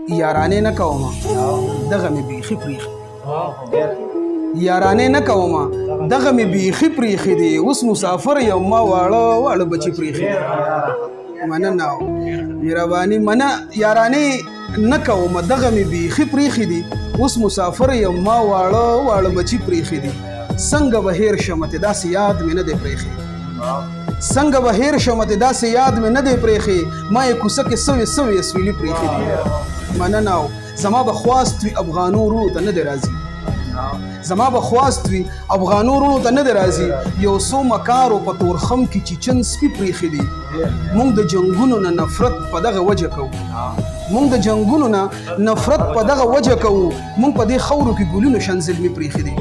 یارانې نه کومه دغه مې بیخي پریښي یارانې نه کومه دغه مې بیخي پریښي دي اوس مسافر یم ما واړه واړه بچي پریښي دي مننه مهرباني منه یارانې نه کومه دغه مې بیخي پریښي دي اوس مسافر یم ما واړه واړه بچي پریښي دي څنګه به هېر شمه ته داسې یاد مې نه دی پریښي څنګه به هېر شمه ته داسې یاد مې نه دی پریښي ما یې کوڅه کې سوې اسویلي پریښي دي مننه زما به خواست وي افغانو ورونو ته نه دی راځي زما به خواست وي افغانو ورونو ته نه دی راځي یو څو مکارو په تورخم کې چیچن سپي پریښي دي موږ د جنګونو نه نفرت په دغه وجه کوو موږ د جنګونو نه نفرت په دغه وجه کوو موږ په دې خاورو کې ګلونو شنزلمي پریښي دي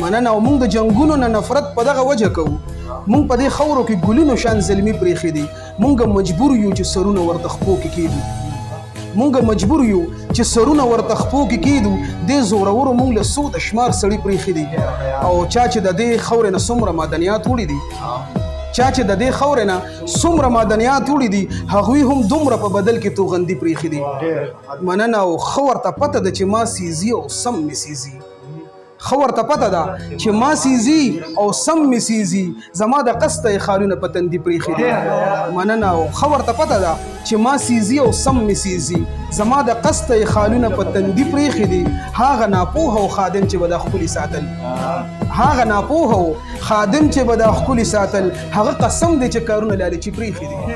مننه موږ د جنګونو نه نفرت په دغه وجه کوو موږ په دې خاورو کې ګلونو شنزلمي پریښي دي موږ مجبور یو چې سرونه ورته خپو کې کېږدو مونږ مجبور یو چې سرونه ورته خپو کې کېږدو دې زورورو مونږ له څو د شمار سړي پریښي دي او چا چې د دې خاورې نه څومره معدنیات وړي دي چا چې د دې خاورې نه څومره معدنیات وړي دي هغوی هم دومره په بدل کې توغندي پریښي دي مننه او ښه ورته پته ده چې ما سیزي او سم مې سیزي ښه ورته پته ده چې ما سیزي او سم مې سیزي زما د قسته یې خالونه په تندي پریښي دي مننه او ښه ورته پته ده چې ما سیزي او سم مې سیزي زما د قسته یې خالونه په تندي پریښي دي هغه ناپوهه او خادم چې به دا ښکلي ساتل هغه ناپوهه او خادم چې به دا ښکلي ساتل هغه قسم دی چې کارونه لالچي پریښي دي